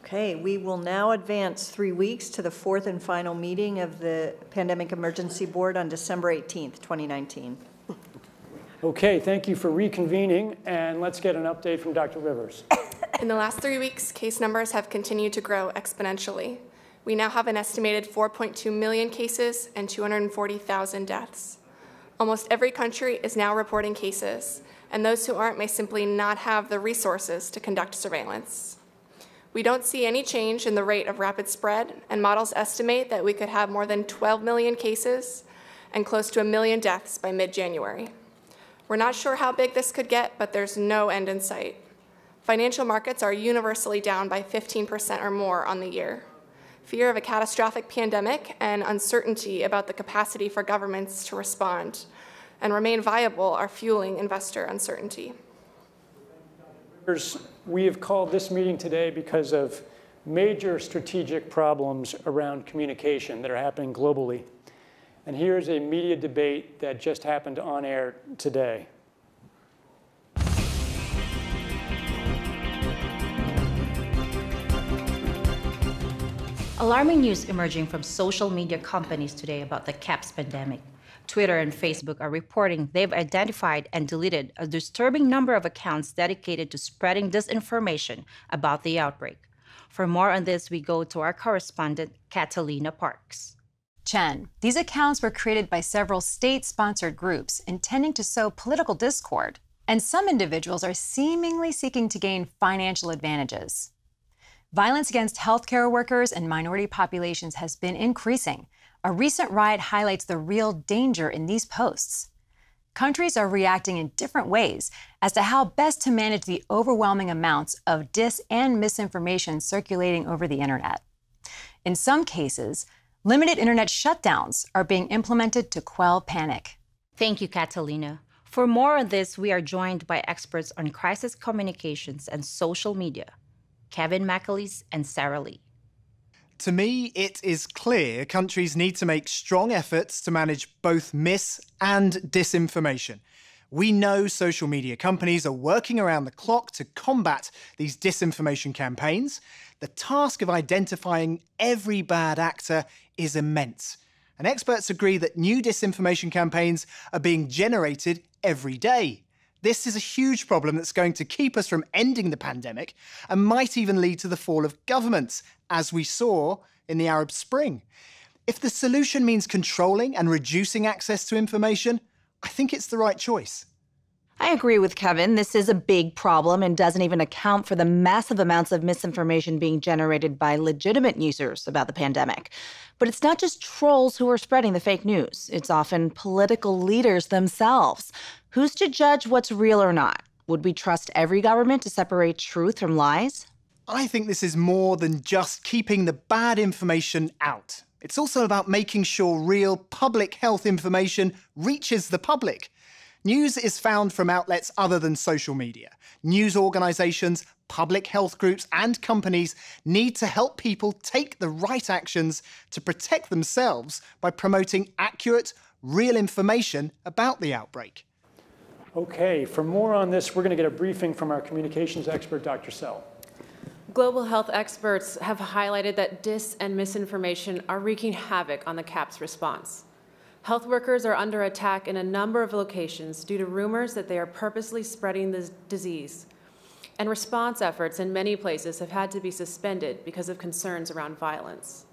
Okay, we will now advance 3 weeks to the fourth and final meeting of the Pandemic Emergency Board on December 18th, 2019. Okay, thank you for reconvening, and let's get an update from Dr. Rivers. In the last 3 weeks, case numbers have continued to grow exponentially. We now have an estimated 4.2 million cases and 240,000 deaths. Almost every country is now reporting cases, and those who aren't may simply not have the resources to conduct surveillance. We don't see any change in the rate of rapid spread, and models estimate that we could have more than 12 million cases and close to 1 million deaths by mid-January. We're not sure how big this could get, but there's no end in sight. Financial markets are universally down by 15% or more on the year. Fear of a catastrophic pandemic and uncertainty about the capacity for governments to respond and remain viable are fueling investor uncertainty. We have called this meeting today because of major strategic problems around communication that are happening globally. And here's a media debate that just happened on air today. Alarming news emerging from social media companies today about the CAPS pandemic. Twitter and Facebook are reporting they've identified and deleted a disturbing number of accounts dedicated to spreading disinformation about the outbreak. For more on this, we go to our correspondent, Catalina Parks. Chen, these accounts were created by several state-sponsored groups intending to sow political discord, and some individuals are seemingly seeking to gain financial advantages. Violence against healthcare workers and minority populations has been increasing. A recent riot highlights the real danger in these posts. Countries are reacting in different ways as to how best to manage the overwhelming amounts of dis and misinformation circulating over the internet. In some cases, limited internet shutdowns are being implemented to quell panic. Thank you, Catalina. For more on this, we are joined by experts on crisis communications and social media, Kevin McAleese and Sarah Lee. To me, it is clear countries need to make strong efforts to manage both mis- and disinformation. We know social media companies are working around the clock to combat these disinformation campaigns. The task of identifying every bad actor is immense. And experts agree that new disinformation campaigns are being generated every day. This is a huge problem that's going to keep us from ending the pandemic and might even lead to the fall of governments, as we saw in the Arab Spring. If the solution means controlling and reducing access to information, I think it's the right choice. I agree with Kevin. This is a big problem and doesn't even account for the massive amounts of misinformation being generated by legitimate users about the pandemic. But it's not just trolls who are spreading the fake news. It's often political leaders themselves. Who's to judge what's real or not? Would we trust every government to separate truth from lies? I think this is more than just keeping the bad information out. It's also about making sure real public health information reaches the public. News is found from outlets other than social media. News organisations, public health groups and companies need to help people take the right actions to protect themselves by promoting accurate, real information about the outbreak. Okay, for more on this, we're going to get a briefing from our communications expert, Dr. Sell. Global health experts have highlighted that dis and misinformation are wreaking havoc on the CAPS response. Health workers are under attack in a number of locations due to rumors that they are purposely spreading the disease. And response efforts in many places have had to be suspended because of concerns around violence.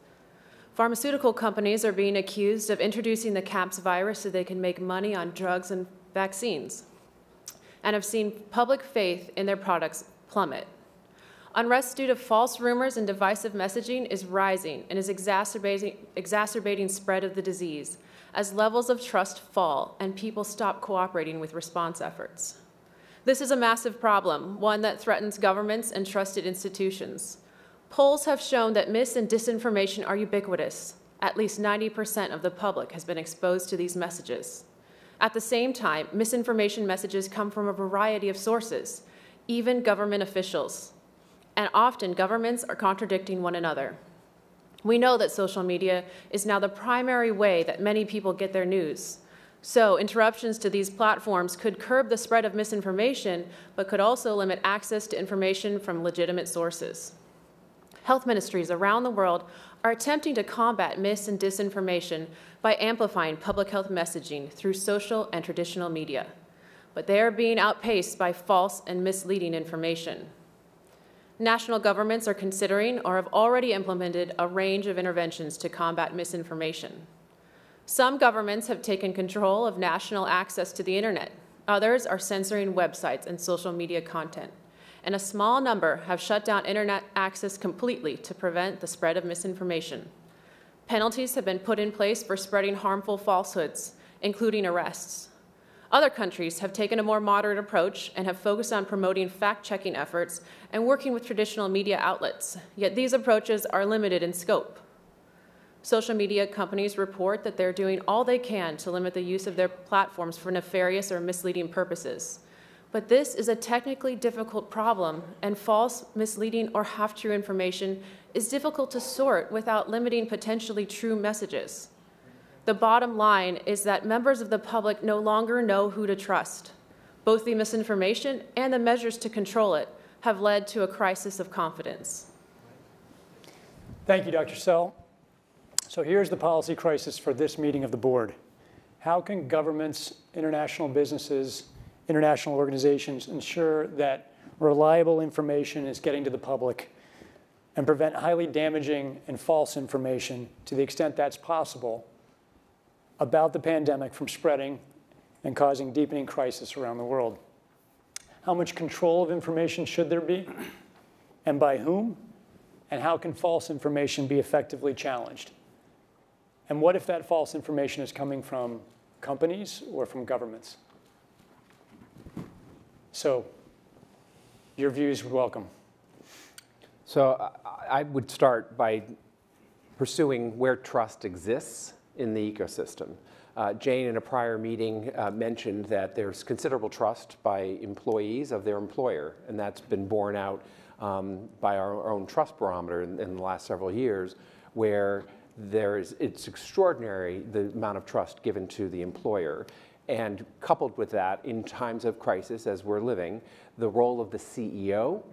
Pharmaceutical companies are being accused of introducing the CAPS virus so they can make money on drugs and vaccines, and have seen public faith in their products plummet. Unrest due to false rumors and divisive messaging is rising and is exacerbating spread of the disease as levels of trust fall and people stop cooperating with response efforts. This is a massive problem, one that threatens governments and trusted institutions. Polls have shown that mis- and disinformation are ubiquitous. At least 90% of the public has been exposed to these messages. At the same time, misinformation messages come from a variety of sources, even government officials. And often governments are contradicting one another. We know that social media is now the primary way that many people get their news. So interruptions to these platforms could curb the spread of misinformation, but could also limit access to information from legitimate sources. health ministries around the world are attempting to combat mis and disinformation by amplifying public health messaging through social and traditional media. But they are being outpaced by false and misleading information. National governments are considering or have already implemented a range of interventions to combat misinformation. Some governments have taken control of national access to the internet. Others are censoring websites and social media content. And a small number have shut down internet access completely to prevent the spread of misinformation. Penalties have been put in place for spreading harmful falsehoods, including arrests. Other countries have taken a more moderate approach and have focused on promoting fact-checking efforts and working with traditional media outlets, yet these approaches are limited in scope. Social media companies report that they're doing all they can to limit the use of their platforms for nefarious or misleading purposes. But this is a technically difficult problem, and false, misleading, or half-true information is difficult to sort without limiting potentially true messages. The bottom line is that members of the public no longer know who to trust. Both the misinformation and the measures to control it have led to a crisis of confidence. Thank you, Dr. Sell. So here's the policy crisis for this meeting of the board. How can governments, international businesses, international organizations ensure that reliable information is getting to the public and prevent highly damaging and false information to the extent that's possible about the pandemic from spreading and causing deepening crisis around the world? How much control of information should there be, and by whom? And how can false information be effectively challenged? And what if that false information is coming from companies or from governments? So your views would welcome. So I would start by pursuing where trust exists in the ecosystem. Jane, in a prior meeting, mentioned that there's considerable trust by employees of their employer, and that's been borne out by our own trust barometer in the last several years, where it's extraordinary the amount of trust given to the employer. And coupled with that, in times of crisis, as we're living, the role of the CEO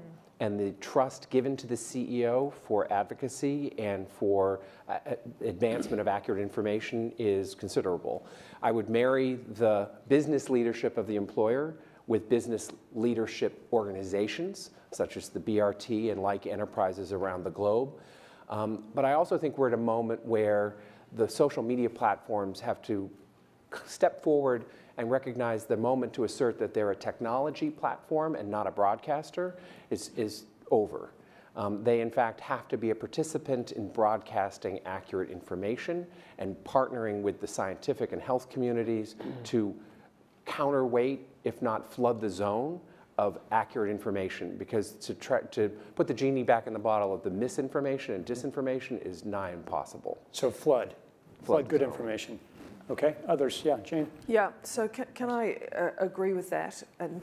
and the trust given to the CEO for advocacy and for advancement of accurate information is considerable. I would marry the business leadership of the employer with business leadership organizations, such as the BRT and like enterprises around the globe. But I also think we're at a moment where the social media platforms have to step forward and recognize the moment to assert that they're a technology platform and not a broadcaster is over. They, in fact, have to be a participant in broadcasting accurate information and partnering with the scientific and health communities to counterweight, if not flood the zone, of accurate information, because to put the genie back in the bottle of the misinformation and disinformation is nigh impossible. So flood good information. Okay, others, yeah, Jane? Yeah, so can I agree with that? And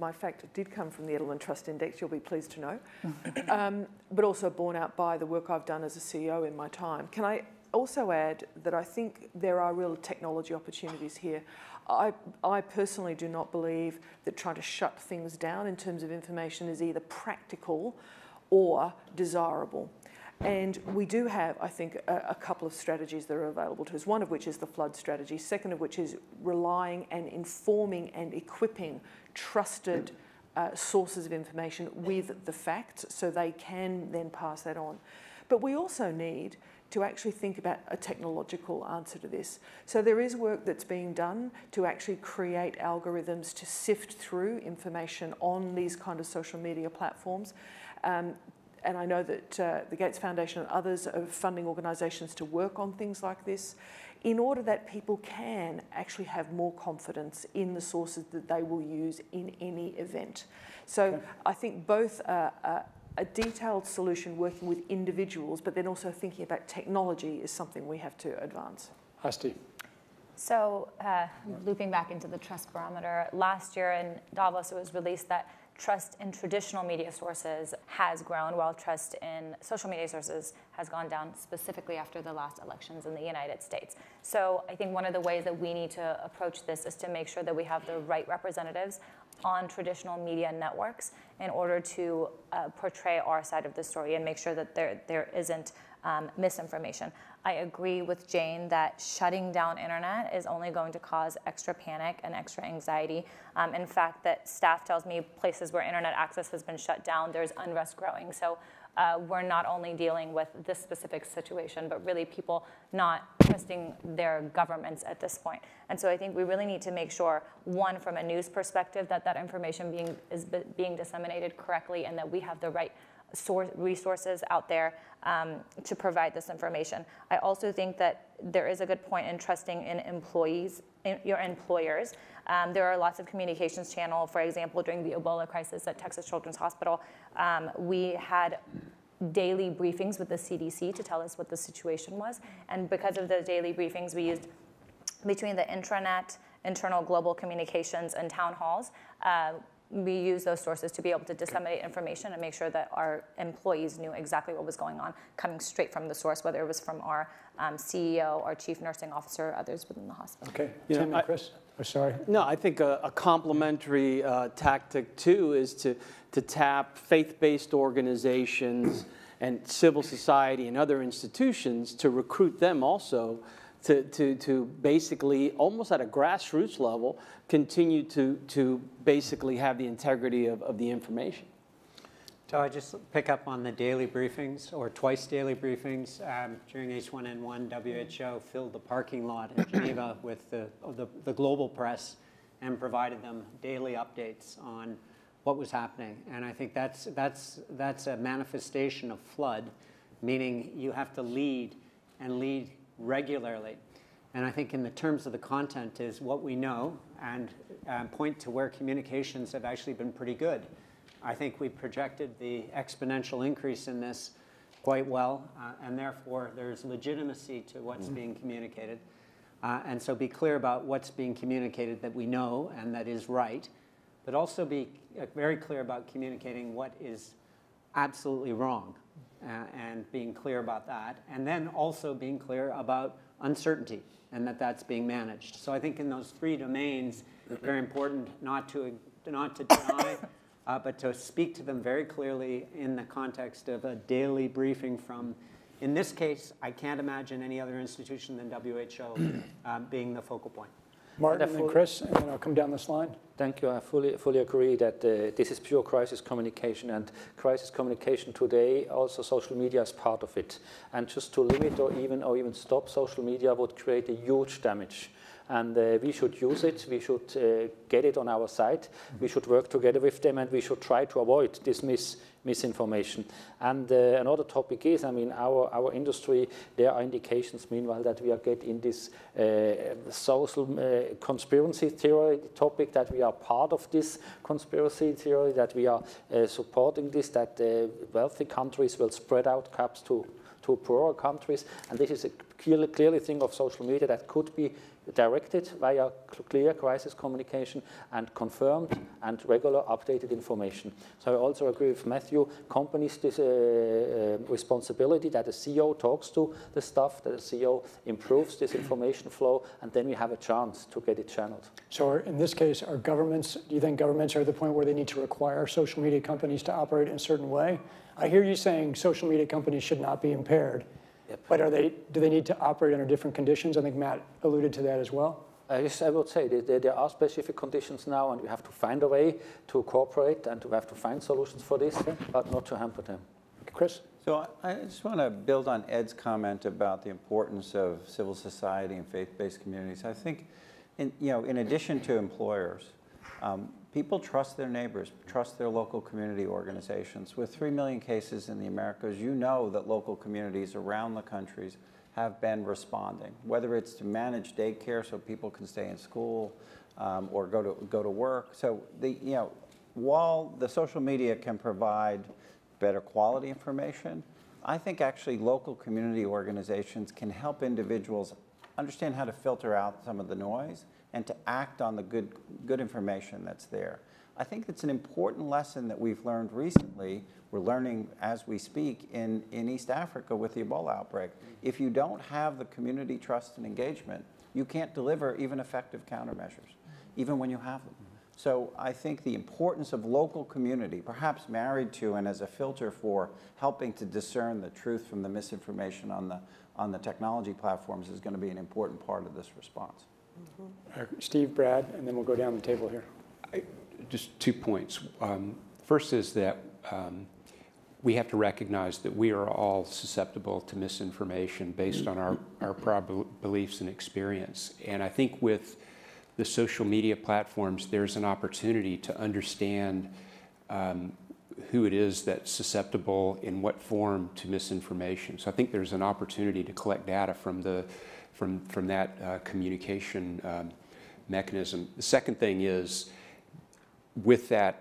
my fact, it did come from the Edelman Trust Index, you'll be pleased to know, but also borne out by the work I've done as a CEO in my time. Can I also add that I think there are real technology opportunities here. I personally do not believe that trying to shut things down in terms of information is either practical or desirable. And we do have, I think, a couple of strategies that are available to us, one of which is the flood strategy, second of which is relying and informing and equipping trusted sources of information with the facts so they can then pass that on. But we also need to actually think about a technological answer to this. So there is work that's being done to actually create algorithms to sift through information on these kind of social media platforms. And I know that the Gates Foundation and others are funding organisations to work on things like this in order that people can just have more confidence in the sources that they will use in any event. So I think both a detailed solution working with individuals, but then also thinking about technology is something we have to advance. Asti. So looping back into the trust barometer, last year in Davos it was released that trust in traditional media sources has grown, while trust in social media sources has gone down, specifically after the last elections in the United States. So I think one of the ways that we need to approach this is to make sure that we have the right representatives on traditional media networks in order to portray our side of the story and make sure that there isn't misinformation. I agree with Jane that shutting down internet is only going to cause extra panic and extra anxiety. In fact, that staff tells me places where internet access has been shut down, there's unrest growing. So we're not only dealing with this specific situation, but really people not trusting their governments at this point. And so I think we really need to make sure, one, from a news perspective, that information is being disseminated correctly and that we have the right resources out there to provide this information. I also think that there is a good point in trusting in employees, in your employers. There are lots of communications channel. For example, during the Ebola crisis at Texas Children's Hospital, we had daily briefings with the CDC to tell us what the situation was. And because of those daily briefings, we used, between the intranet, internal global communications, and town halls, we use those sources to be able to disseminate information and make sure that our employees knew exactly what was going on, coming straight from the source, whether it was from our CEO, our chief nursing officer, or others within the hospital. Okay, Tim and Chris, sorry. No, I think a complementary tactic too is to tap faith-based organizations and civil society and other institutions to recruit them also to basically, almost at a grassroots level, continue to basically have the integrity of the information. So I just pick up on the daily briefings, or twice daily briefings. During H1N1, WHO filled the parking lot in Geneva with the global press and provided them daily updates on what was happening. And I think that's a manifestation of flood, meaning you have to lead and lead regularly. And I think in the terms of the content is what we know and point to where communications have actually been pretty good. I think we projected the exponential increase in this quite well, and therefore there's legitimacy to what's being communicated. And so be clear about what's being communicated that we know and that is right, but also be very clear about communicating what is absolutely wrong and being clear about that. And then also being clear about uncertainty and that's being managed. So I think in those three domains, it's very important not to deny, but to speak to them very clearly in the context of a daily briefing from, in this case, I can't imagine any other institution than WHO being the focal point. Martin and Chris, and then I'll come down this line. Thank you. I fully agree that this is pure crisis communication, and crisis communication today, also social media is part of it. And just to limit or even stop social media would create a huge damage. And we should use it, we should get it on our side, we should work together with them, and we should try to avoid this misinformation. And another topic is, I mean, our industry, there are indications, meanwhile, that we are getting this social conspiracy theory topic, that we are part of this conspiracy theory, that we are supporting this, that wealthy countries will spread out caps to poorer countries. And this is a clearly thing of social media that could be directed via clear crisis communication and confirmed and regular updated information. So I also agree with Matthew, companies this responsibility that the CEO talks to the staff, that the CEO improves this information flow, and then we have a chance to get it channeled. So in this case, are governments, do you think governments are at the point where they need to require social media companies to operate in a certain way? I hear you saying social media companies should not be impaired. Yep. But do they need to operate under different conditions? I think Matt alluded to that as well. Yes, I would say there are specific conditions now, and we have to find a way to cooperate and to have to find solutions for this, but not to hamper them. Chris? So I just want to build on Ed's comment about the importance of civil society and faith-based communities. I think, in addition to employers, people trust their neighbors, trust their local community organizations. With 3 million cases in the Americas, you know that local communities around the countries have been responding, whether it's to manage daycare so people can stay in school or go to work. So while the social media can provide better quality information, I think actually local community organizations can help individuals understand how to filter out some of the noise and to act on the good information that's there. I think it's an important lesson that we've learned recently. We're learning as we speak in East Africa with the Ebola outbreak. If you don't have the community trust and engagement, you can't deliver even effective countermeasures, even when you have them. So I think the importance of local community, perhaps married to and as a filter for helping to discern the truth from the misinformation on the technology platforms, is going to be an important part of this response. Steve, Brad, and then we'll go down the table here. Just 2 points. First is that we have to recognize that we are all susceptible to misinformation based on our prior beliefs and experience. And I think with the social media platforms, there's an opportunity to understand who it is that's susceptible in what form to misinformation. So I think there's an opportunity to collect data from that communication mechanism. The second thing is, with that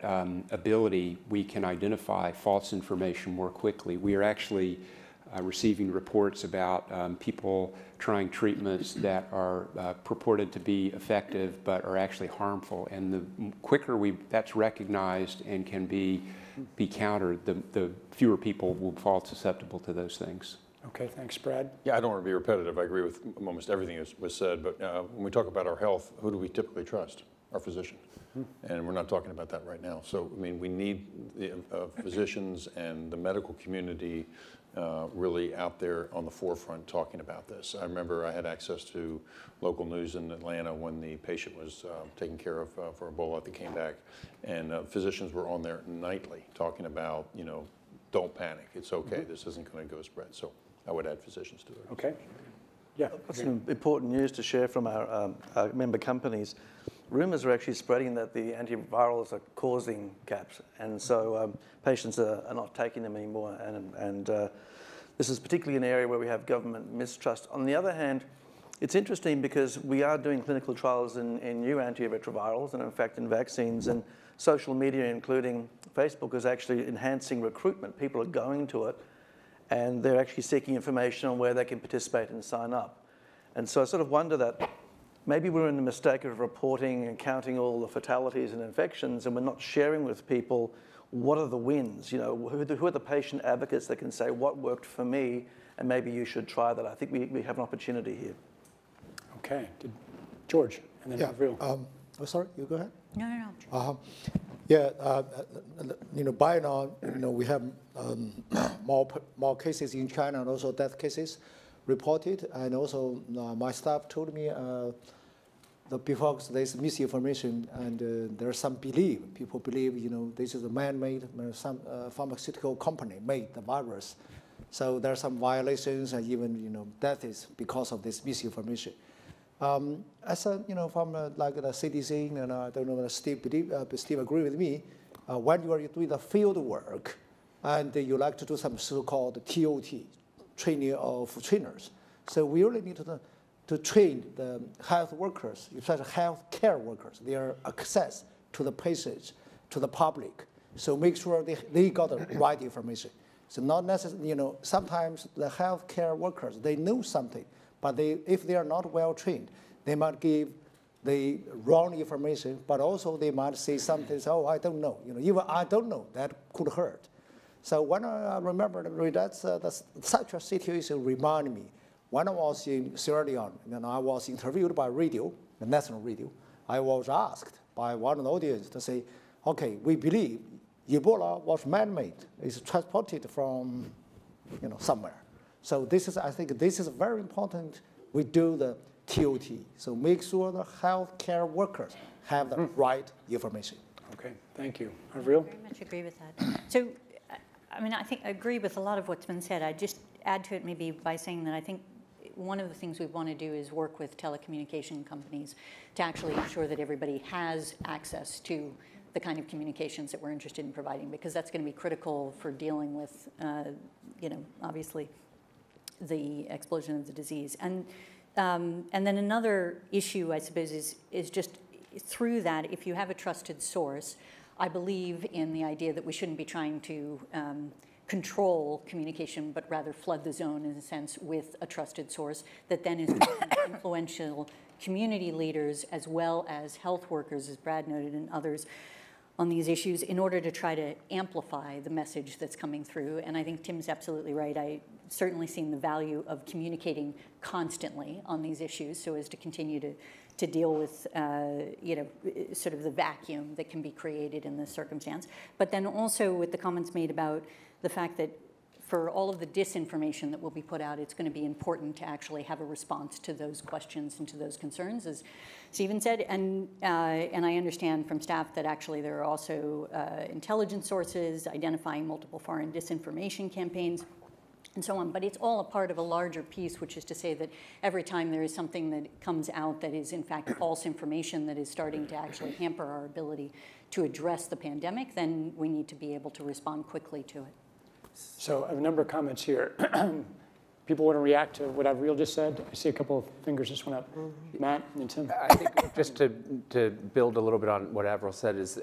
ability, we can identify false information more quickly. We are actually receiving reports about people trying treatments that are purported to be effective but are actually harmful. And the quicker that's recognized and can be countered, the fewer people will fall susceptible to those things. Okay, thanks, Brad. Yeah, I don't want to be repetitive. I agree with almost everything that was said, but when we talk about our health, who do we typically trust? Our physician. And we're not talking about that right now. So, I mean, we need the physicians and the medical community really out there on the forefront talking about this. I remember I had access to local news in Atlanta when the patient was taken care of for Ebola that came back, and physicians were on there nightly talking about, you know, don't panic, it's okay, this isn't going to go spread. So I would add physicians to it. Okay. Yeah. Got some important news to share from our member companies. Rumours are actually spreading that the antivirals are causing CAPS, and so patients are not taking them anymore, and this is particularly an area where we have government mistrust. On the other hand, it's interesting because we are doing clinical trials in new antiretrovirals and in fact in vaccines, and social media, including Facebook, is actually enhancing recruitment. People are going to it, and they're actually seeking information on where they can participate and sign up. And so I sort of wonder that maybe we're in the mistake of reporting and counting all the fatalities and infections, and we're not sharing with people what are the wins. You know, who are the patient advocates that can say what worked for me, and maybe you should try that. I think we have an opportunity here. Okay, George, and then Avril. Oh, sorry, you go ahead. No. You know, by now, you know, we have more cases in China and also death cases reported, and also my staff told me that before there's misinformation and there's some belief. People believe, you know, this is a man-made, some pharmaceutical company made the virus. So there are some violations and even, you know, death is because of this misinformation. As a, you know, from like the CDC, and I don't know whether Steve agree with me, when you are doing the field work and you like to do some so-called TOT, training of trainers. So we really need to train the health workers, especially health care workers, their access to the patients, to the public. So make sure they got the right information. So not necessarily, you know, sometimes the health care workers, they know something, but if they are not well trained, they might give the wrong information, but also they might say something, oh, I don't know. You know, even I don't know, that could hurt. So when I remember that's such a situation reminded me. When I was in Sierra Leone, and I was interviewed by radio, the national radio, I was asked by one of the audience to say, okay, we believe Ebola was man-made. It's transported from, you know, somewhere. So this is, I think this is very important. We do the TOT. So make sure the healthcare workers have the right information. Okay, thank you. Avril? I very much agree with that. So, I mean, I think I agree with a lot of what's been said. I'd just add to it maybe by saying that I think one of the things we want to do is work with telecommunication companies to actually ensure that everybody has access to the kind of communications that we're interested in providing, because that's going to be critical for dealing with, you know, obviously the explosion of the disease. And then another issue, I suppose, is just through that, if you have a trusted source, I believe in the idea that we shouldn't be trying to control communication, but rather flood the zone in a sense with a trusted source that then is influential community leaders as well as health workers, as Brad noted, and others on these issues in order to try to amplify the message that's coming through. And I think Tim's absolutely right. I certainly seen the value of communicating constantly on these issues so as to continue to deal with, sort of the vacuum that can be created in this circumstance. But then also with the comments made about the fact that for all of the disinformation that will be put out, it's going to be important to actually have a response to those questions and to those concerns, as Stephen said. And I understand from staff that actually there are also intelligence sources identifying multiple foreign disinformation campaigns and so on. But it's all a part of a larger piece, which is to say that every time there is something that comes out that is in fact false information that is starting to actually hamper our ability to address the pandemic, then we need to be able to respond quickly to it. So I have a number of comments here. People want to react to what Avril just said. I see a couple of fingers just went up. Matt and then Tim. I think just to build a little bit on what Avril said is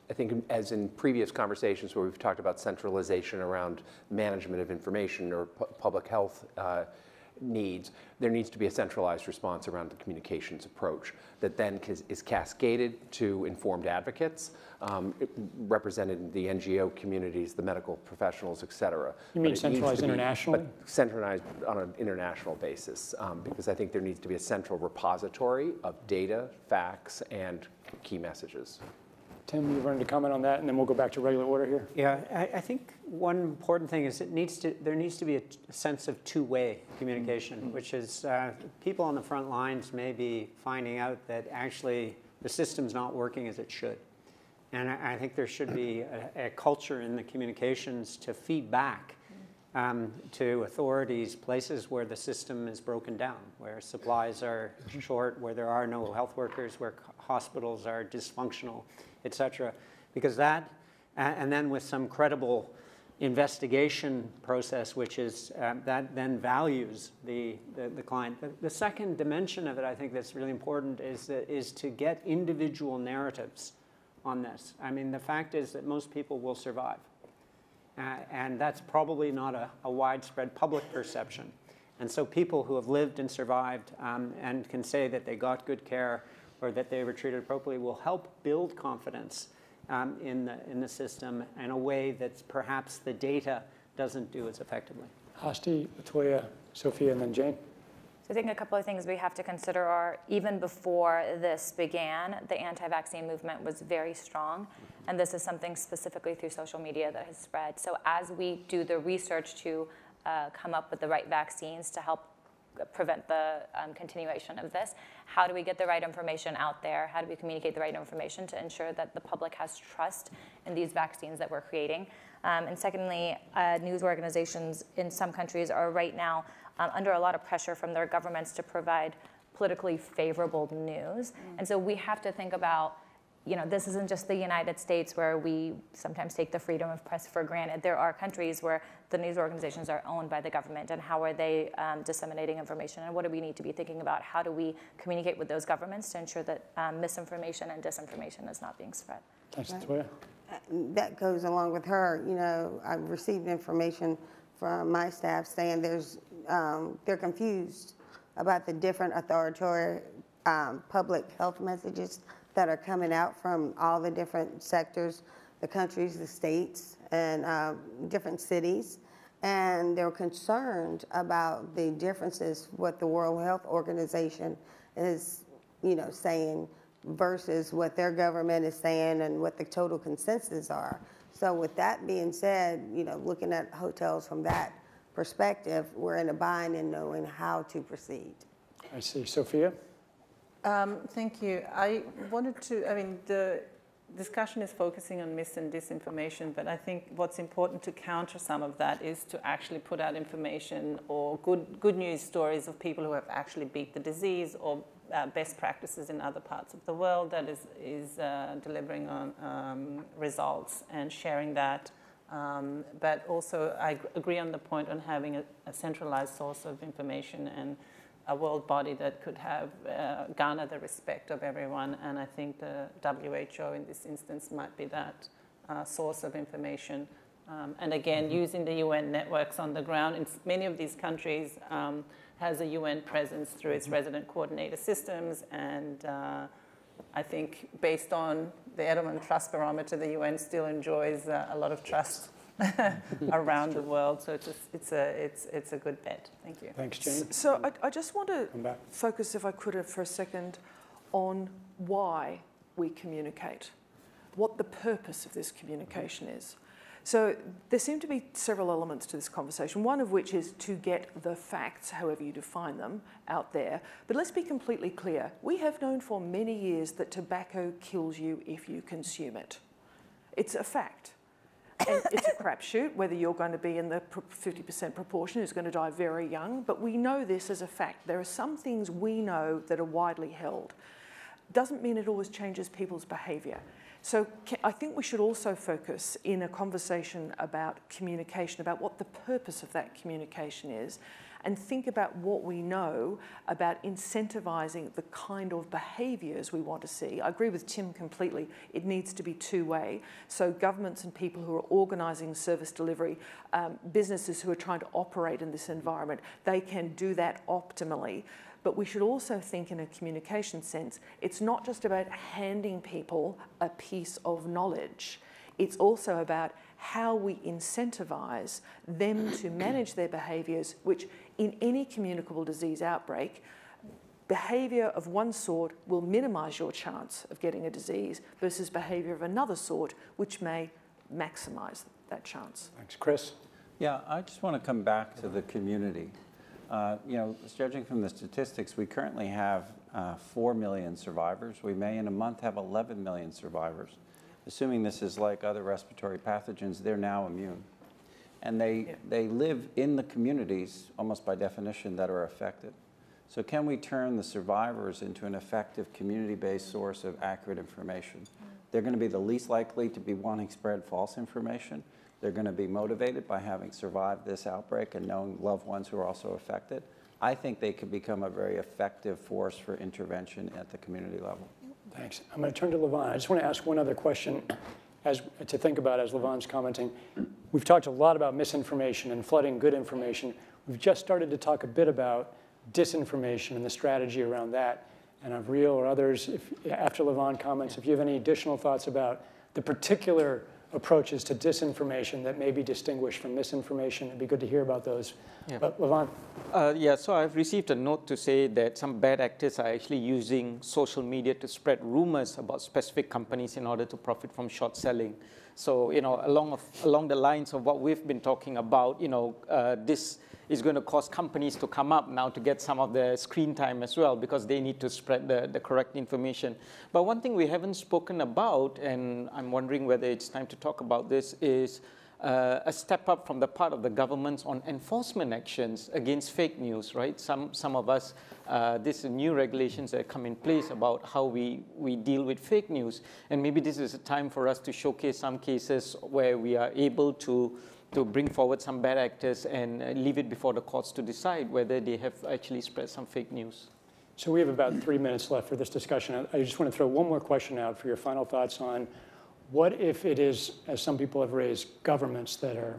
I think as in previous conversations where we've talked about centralization around management of information or public health needs, there needs to be a centralized response around the communications approach that then is cascaded to informed advocates, represented in the NGO communities, the medical professionals, et cetera. You mean centralized internationally? Centralized on an international basis, because I think there needs to be a central repository of data, facts, and key messages. Tim, you wanted to comment on that, and then we'll go back to regular order here. Yeah, I think one important thing is there needs to be a sense of two-way communication, which is people on the front lines may be finding out that actually the system's not working as it should. And I think there should be a culture in the communications to feed back to authorities, places where the system is broken down, where supplies are short, where there are no health workers, where hospitals are dysfunctional, et cetera. Because that, and then with some credible investigation process, which is that then values the client. The second dimension of it, I think that's really important, is to get individual narratives on this. I mean, the fact is that most people will survive. And that's probably not a widespread public perception. And so people who have lived and survived and can say that they got good care or that they were treated appropriately will help build confidence in the system in a way that perhaps the data doesn't do as effectively. Hasti, Latoya, Sophia, and then Jane. So I think a couple of things we have to consider are, even before this began, the anti-vaccine movement was very strong. And this is something specifically through social media that has spread. So as we do the research to come up with the right vaccines to help prevent the continuation of this, how do we get the right information out there? How do we communicate the right information to ensure that the public has trust in these vaccines that we're creating? And secondly, news organizations in some countries are right now under a lot of pressure from their governments to provide politically favorable news. And so we have to think about, this isn't just the United States where we sometimes take the freedom of press for granted. There are countries where the news organizations are owned by the government, and how are they disseminating information, and what do we need to be thinking about? How do we communicate with those governments to ensure that misinformation and disinformation is not being spread? Thanks, Latoya. That goes along with her. I've received information from my staff saying they're confused about the different authoritarian public health messages that are coming out from all the different sectors, the countries, the states, and different cities. And they're concerned about the differences, what the World Health Organization is, saying versus what their government is saying and what the total consensus are. So with that being said, looking at hotels from that perspective, we're in a bind in knowing how to proceed. I see. Sophia? Thank you. I wanted to, the discussion is focusing on mis and disinformation, but I think what's important to counter some of that is to actually put out information or good news stories of people who have actually beat the disease, or best practices in other parts of the world that is delivering on results and sharing that. But also I agree on the point on having a centralized source of information and a world body that could have garner the respect of everyone. And I think the WHO in this instance might be that source of information And again, using the UN networks on the ground in many of these countries has a UN presence through its resident coordinator systems. And I think based on the Edelman Trust Barometer, the UN still enjoys a lot of trust around the world. So it's a good bet. Thank you. Thanks, Jane. So I just want to focus, if I could, for a second, on why we communicate, what the purpose of this communication is. So there seem to be several elements to this conversation, one of which is to get the facts, however you define them, out there. But let's be completely clear. We have known for many years that tobacco kills you if you consume it. It's a fact. And it's a crapshoot whether you're going to be in the 50% proportion who's going to die very young, but we know this as a fact. There are some things we know that are widely held. Doesn't mean it always changes people's behaviour. So I think we should also focus in a conversation about communication, about what the purpose of that communication is, and think about what we know about incentivising the kind of behaviours we want to see. I agree with Tim completely. It needs to be two-way. So governments and people who are organising service delivery, businesses who are trying to operate in this environment, they can do that optimally. But we should also think in a communication sense, it's not just about handing people a piece of knowledge. It's also about how we incentivise them to manage their behaviours, which in any communicable disease outbreak, behaviour of one sort will minimise your chance of getting a disease versus behaviour of another sort, which may maximise that chance. Thanks. Chris? Yeah, I just want to come back to the community. Judging from the statistics, we currently have 4 million survivors. We may in a month have 11 million survivors. Assuming this is like other respiratory pathogens, they're now immune. And they live in the communities, almost by definition, that are affected. So can we turn the survivors into an effective community-based source of accurate information? They're going to be the least likely to be wanting to spread false information. They're going to be motivated by having survived this outbreak and knowing loved ones who are also affected. I think they could become a very effective force for intervention at the community level. Thanks. I'm going to turn to Levon. I just want to ask one other question to think about as Levon's commenting. We've talked a lot about misinformation and flooding good information. We've just started to talk a bit about disinformation and the strategy around that. And Avril or others, after Levon comments, if you have any additional thoughts about the particular approaches to disinformation that may be distinguished from misinformation, it'd be good to hear about those. Yeah. But Levon? So I've received a note to say that some bad actors are actually using social media to spread rumors about specific companies in order to profit from short selling. So, along the lines of what we've been talking about, this is going to cause companies to come up now to get some of the screen time as well, because they need to spread the correct information. But one thing we haven't spoken about, and I'm wondering whether it's time to talk about this, is a step up from the part of the governments on enforcement actions against fake news, right? Some of us, these new regulations that come in place about how we deal with fake news. And maybe this is a time for us to showcase some cases where we are able to bring forward some bad actors and leave it before the courts to decide whether they have actually spread some fake news. So we have about 3 minutes left for this discussion. I just want to throw one more question out for your final thoughts on what if it is, as some people have raised, governments that are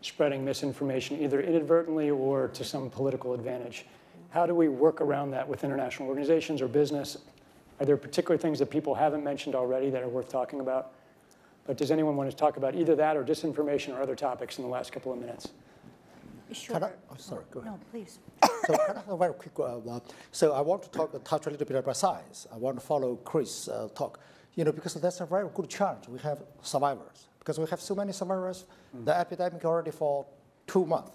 spreading misinformation either inadvertently or to some political advantage. How do we work around that with international organizations or business? Are there particular things that people haven't mentioned already that are worth talking about? But does anyone want to talk about either that or disinformation or other topics in the last couple of minutes? Sure. Sorry, go ahead. No, please. So can I have a very quick so I want to touch a little bit about science. I want to follow Chris' talk. Because that's a very good challenge. We have survivors. Because we have so many survivors, the epidemic already for 2 months.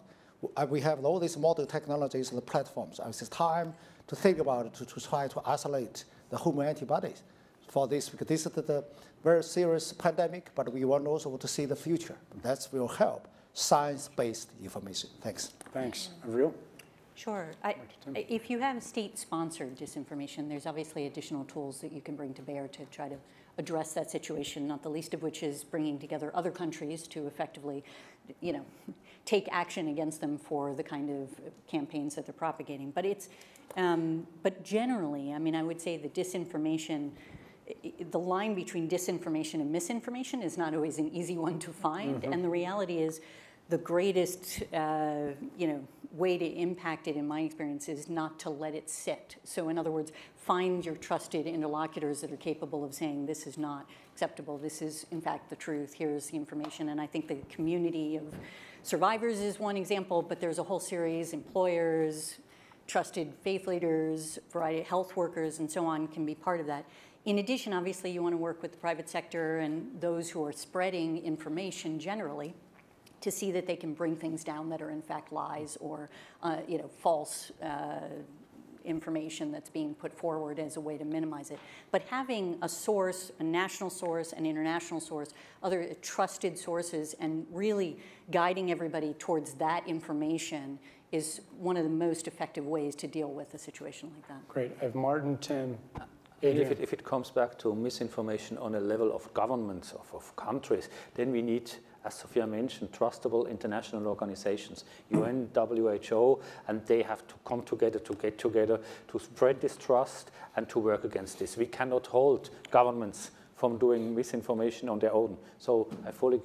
We have all these modern technologies and the platforms. It's time to think about it, to try to isolate the human antibodies for this, because this is the very serious pandemic, but we want also to see the future. That will help science-based information. Thanks. Thanks. Avril? Sure. If you have state-sponsored disinformation, there's obviously additional tools that you can bring to bear to try to address that situation, not the least of which is bringing together other countries to effectively, take action against them for the kind of campaigns that they're propagating. But but generally, I would say the disinformation the line between disinformation and misinformation is not always an easy one to find. Mm-hmm. And the reality is the greatest way to impact it, in my experience, is not to let it sit. So in other words, find your trusted interlocutors that are capable of saying, this is not acceptable, this is in fact the truth, here's the information. And I think the community of survivors is one example, but there's a whole series, employers, trusted faith leaders, variety of health workers, and so on can be part of that. In addition, obviously, you want to work with the private sector and those who are spreading information generally to see that they can bring things down that are in fact lies or false information that's being put forward as a way to minimize it. But having a source, a national source, an international source, other trusted sources, and really guiding everybody towards that information is one of the most effective ways to deal with a situation like that. Great. I have Martin, Tim, Adrian. If it comes back to misinformation on a level of governments, of countries, then we need, as Sophia mentioned, trustable international organizations, UN, WHO, and they have to come together, to get together, to spread this trust and to work against this. We cannot hold governments from doing misinformation on their own. So I fully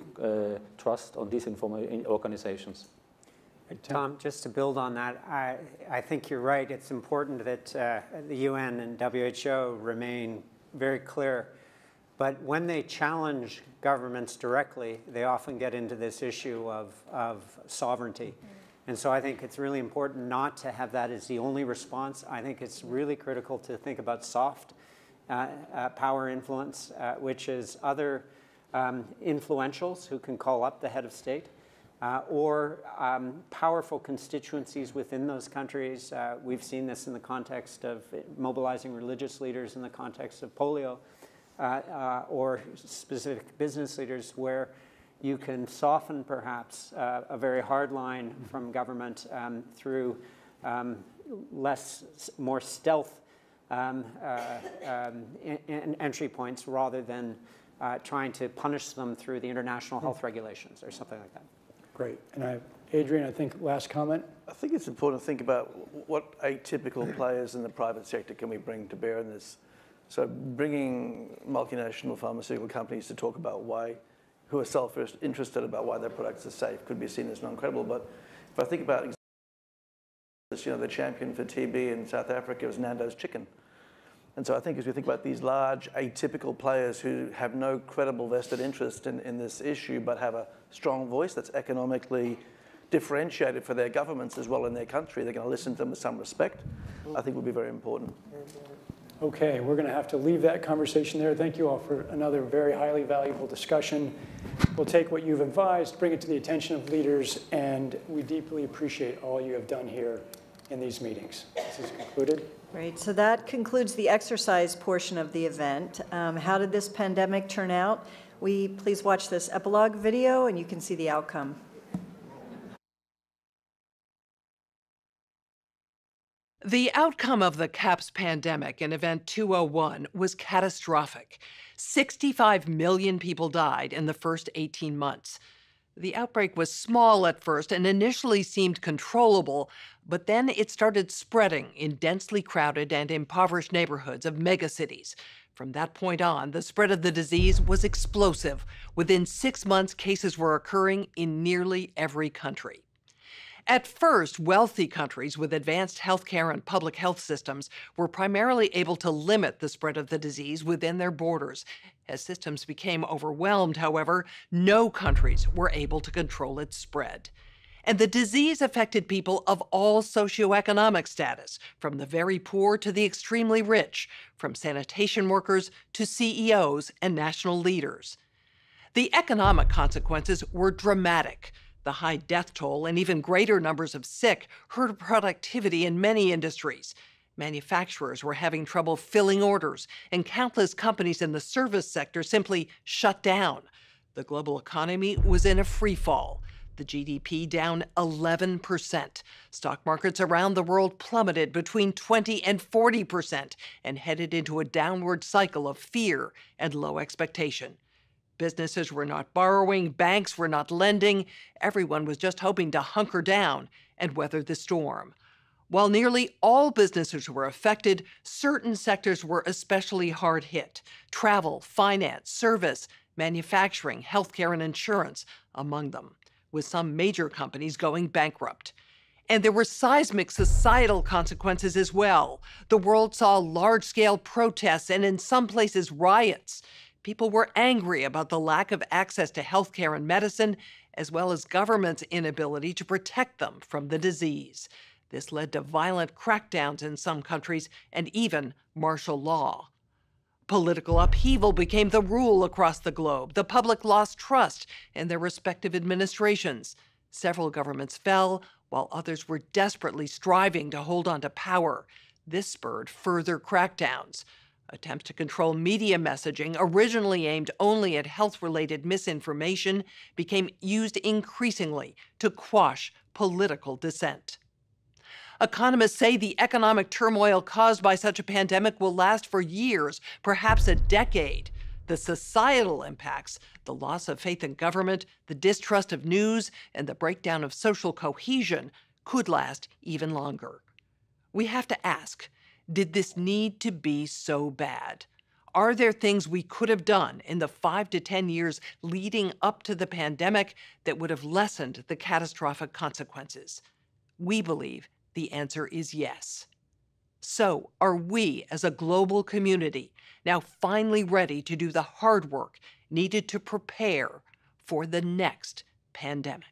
trust on these organizations. Tom, just to build on that, I think you're right. It's important that the UN and WHO remain very clear. But when they challenge governments directly, they often get into this issue of sovereignty. And so I think it's really important not to have that as the only response. I think it's really critical to think about soft power influence, which is other influentials who can call up the head of state. Or powerful constituencies within those countries. We've seen this in the context of mobilizing religious leaders in the context of polio, or specific business leaders, where you can soften perhaps a very hard line from government through more stealth entry points rather than trying to punish them through the international health regulations or something like that. Great. And Adrian, I think last comment. I think it's important to think about what atypical players in the private sector can we bring to bear in this. So bringing multinational pharmaceutical companies to talk about who are self-interested about why their products are safe could be seen as non-credible. But if I think about, the champion for TB in South Africa was Nando's Chicken. And so I think as we think about these large atypical players who have no credible vested interest in this issue, but have a strong voice that's economically differentiated for their governments as well in their country, they're going to listen to them with some respect, I think would be very important. Okay, we're going to have to leave that conversation there. Thank you all for another very highly valuable discussion. We'll take what you've advised, bring it to the attention of leaders, and we deeply appreciate all you have done here in these meetings. This is concluded. Great. So that concludes the exercise portion of the event. How did this pandemic turn out? Please watch this epilogue video, and you can see the outcome. The outcome of the CAPS pandemic in Event 201 was catastrophic. 65 million people died in the first 18 months. The outbreak was small at first and initially seemed controllable, but then it started spreading in densely crowded and impoverished neighborhoods of megacities. From that point on, the spread of the disease was explosive. Within 6 months, cases were occurring in nearly every country. At first, wealthy countries with advanced healthcare and public health systems were primarily able to limit the spread of the disease within their borders. As systems became overwhelmed, however, no countries were able to control its spread. And the disease affected people of all socioeconomic status, from the very poor to the extremely rich, from sanitation workers to CEOs and national leaders. The economic consequences were dramatic. The high death toll and even greater numbers of sick hurt productivity in many industries. Manufacturers were having trouble filling orders, and countless companies in the service sector simply shut down. The global economy was in a free fall. The GDP down 11%. Stock markets around the world plummeted between 20 and 40% and headed into a downward cycle of fear and low expectation. Businesses were not borrowing, banks were not lending. Everyone was just hoping to hunker down and weather the storm. While nearly all businesses were affected, certain sectors were especially hard hit. Travel, finance, service, manufacturing, healthcare, and insurance among them, with some major companies going bankrupt. And there were seismic societal consequences as well. The world saw large-scale protests and in some places riots. People were angry about the lack of access to healthcare and medicine, as well as government's inability to protect them from the disease. This led to violent crackdowns in some countries and even martial law. Political upheaval became the rule across the globe. The public lost trust in their respective administrations. Several governments fell, while others were desperately striving to hold on to power. This spurred further crackdowns. Attempts to control media messaging, originally aimed only at health-related misinformation, became used increasingly to quash political dissent. Economists say the economic turmoil caused by such a pandemic will last for years, perhaps a decade. The societal impacts, the loss of faith in government, the distrust of news, and the breakdown of social cohesion could last even longer. We have to ask, did this need to be so bad? Are there things we could have done in the 5 to 10 years leading up to the pandemic that would have lessened the catastrophic consequences? We believe the answer is yes. So, are we as a global community now finally ready to do the hard work needed to prepare for the next pandemic?